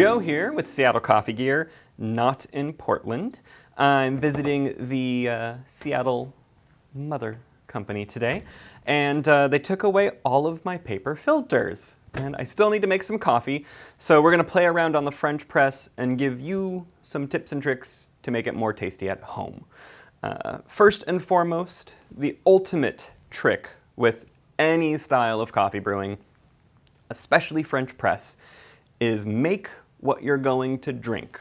Joe here with Seattle Coffee Gear, not in Portland. I'm visiting the Seattle mother company today, and they took away all of my paper filters. And I still need to make some coffee, so we're going to play around on the French press and give you some tips and tricks to make it more tasty at home. First and foremost, the ultimate trick with any style of coffee brewing, especially French press, is make what you're going to drink.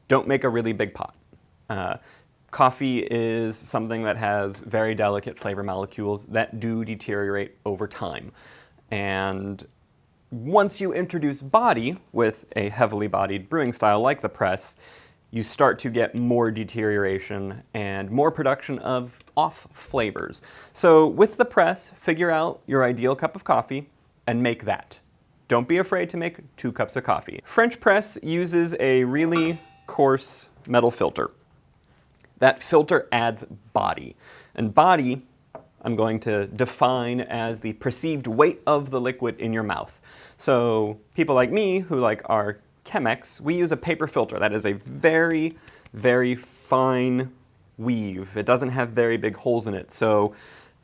Don't make a really big pot. Coffee is something that has very delicate flavor molecules that do deteriorate over time. And once you introduce body with a heavily bodied brewing style like the press, you start to get more deterioration and more production of off flavors. So with the press, figure out your ideal cup of coffee and make that. Don't be afraid to make 2 cups of coffee. French press uses a really coarse metal filter. That filter adds body. And body, I'm going to define as the perceived weight of the liquid in your mouth. So people like me who like our Chemex, we use a paper filter that is a very, very fine weave. It doesn't have very big holes in it. So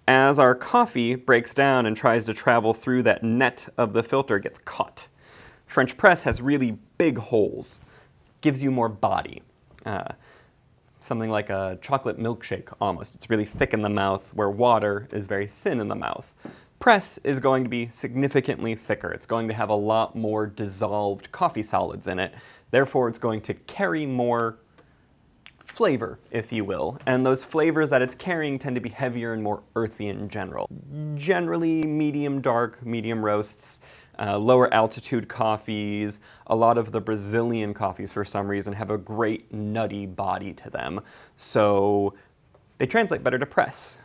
as our coffee breaks down and tries to travel through, that net of the filter gets caught. French press has really big holes, gives you more body. Something like a chocolate milkshake almost. It's really thick in the mouth where water is very thin in the mouth. Press is going to be significantly thicker. It's going to have a lot more dissolved coffee solids in it. Therefore, it's going to carry more flavor, if you will, and those flavors that it's carrying tend to be heavier and more earthy in general. Generally medium dark, medium roasts, lower altitude coffees, a lot of the Brazilian coffees for some reason have a great nutty body to them, so they translate better to press.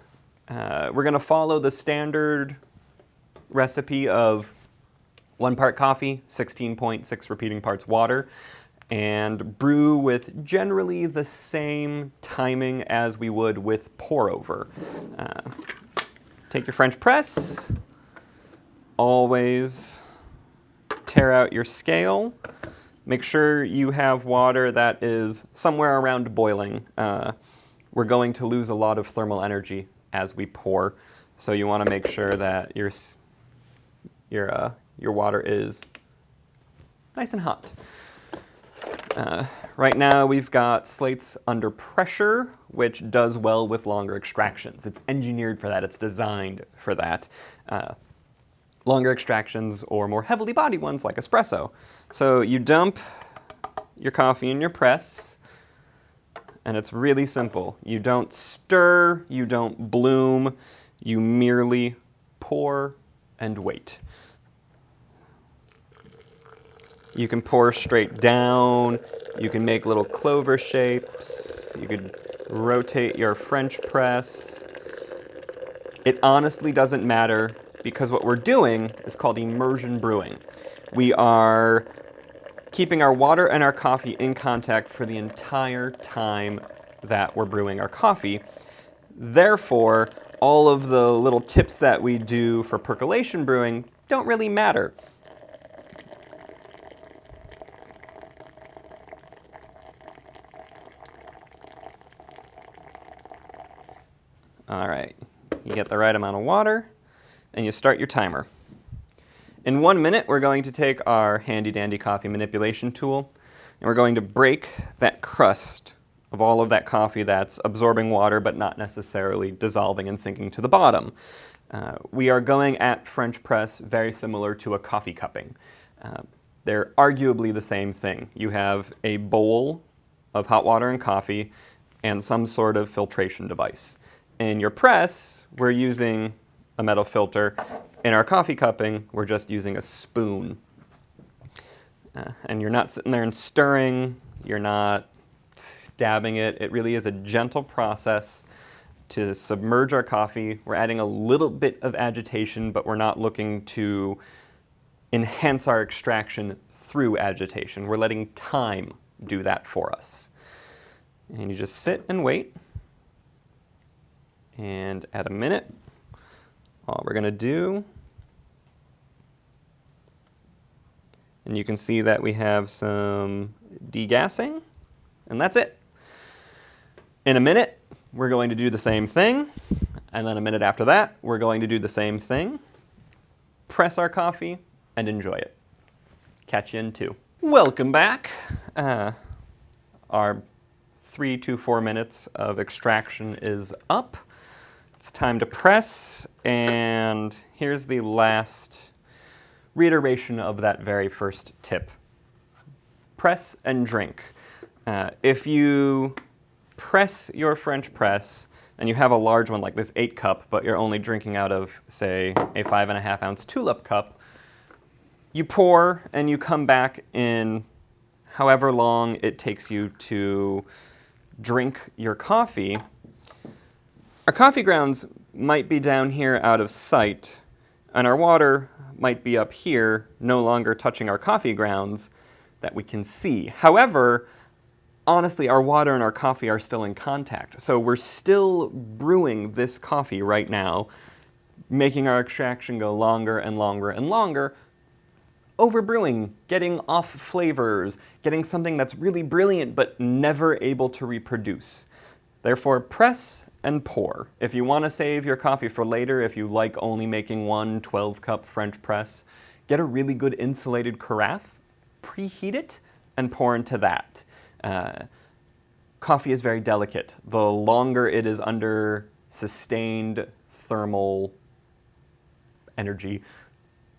We're going to follow the standard recipe of 1 part coffee, 16.6 repeating parts water, and brew with generally the same timing as we would with pour over. Take your French press, always tear out your scale. Make sure you have water that is somewhere around boiling. We're going to lose a lot of thermal energy as we pour, so you want to make sure that your water is nice and hot. Right now we've got slates under pressure, which does well with longer extractions. It's engineered for that, it's designed for that. Longer extractions or more heavily bodied ones like espresso. So you dump your coffee in your press, and it's really simple. You don't stir, you don't bloom, you merely pour and wait. You can pour straight down, you can make little clover shapes, you could rotate your French press. It honestly doesn't matter because what we're doing is called immersion brewing. We are keeping our water and our coffee in contact for the entire time that we're brewing our coffee. Therefore, all of the little tips that we do for percolation brewing don't really matter. All right, you get the right amount of water, and you start your timer. In 1 minute, we're going to take our handy-dandy coffee manipulation tool, and we're going to break that crust of all of that coffee that's absorbing water but not necessarily dissolving and sinking to the bottom. We are going at French press very similar to a coffee cupping. They're arguably the same thing. You have a bowl of hot water and coffee and some sort of filtration device. In your press, we're using a metal filter. In our coffee cupping, we're just using a spoon. And you're not sitting there and stirring, you're not dabbing it. It really is a gentle process to submerge our coffee. We're adding a little bit of agitation, but we're not looking to enhance our extraction through agitation. We're letting time do that for us. And you just sit and wait. And at a minute, all we're going to do And you can see that we have some degassing, and that's it. In a minute, we're going to do the same thing, and then a minute after that, we're going to do the same thing, press our coffee, and enjoy it. Catch you in 2. Welcome back. Our 3 to 4 minutes of extraction is up. It's time to press, and here's the last reiteration of that very first tip. Press and drink. If you press your French press, and you have a large one like this 8 cup, but you're only drinking out of, say, a 5.5 ounce tulip cup, you pour and you come back in however long it takes you to drink your coffee. Our coffee grounds might be down here out of sight, and our water might be up here, no longer touching our coffee grounds that we can see. However, honestly, our water and our coffee are still in contact. So we're still brewing this coffee right now, making our extraction go longer and longer and longer, overbrewing, getting off flavors, getting something that's really brilliant but never able to reproduce. Therefore, press and pour. If you want to save your coffee for later, if you like only making one 12-cup French press, get a really good insulated carafe, preheat it, and pour into that. Coffee is very delicate. The longer it is under sustained thermal energy,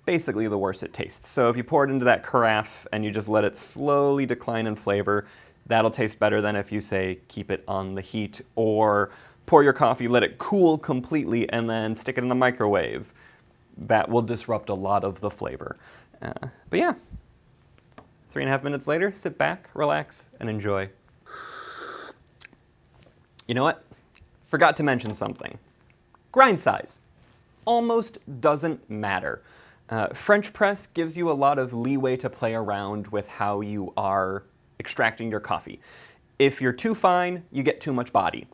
basically the worse it tastes. So if you pour it into that carafe and you just let it slowly decline in flavor, that'll taste better than if you, say, keep it on the heat, or pour your coffee, let it cool completely, and then stick it in the microwave. That will disrupt a lot of the flavor. But yeah, 3.5 minutes later, sit back, relax, and enjoy. You know what? Forgot to mention something. Grind size. Almost doesn't matter. French press gives you a lot of leeway to play around with how you are extracting your coffee. If you're too fine, you get too much body.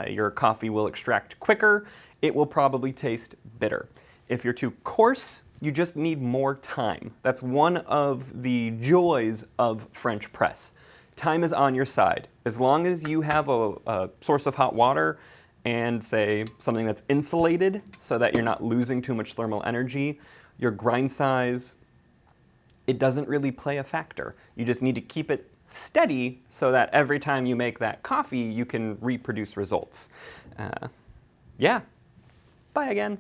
Your coffee will extract quicker. It will probably taste bitter. If you're too coarse, you just need more time. That's one of the joys of French press. Time is on your side. As long as you have a source of hot water and, say, something that's insulated so that you're not losing too much thermal energy, your grind size, it doesn't really play a factor. You just need to keep it steady so that every time you make that coffee, you can reproduce results. Yeah. Bye again.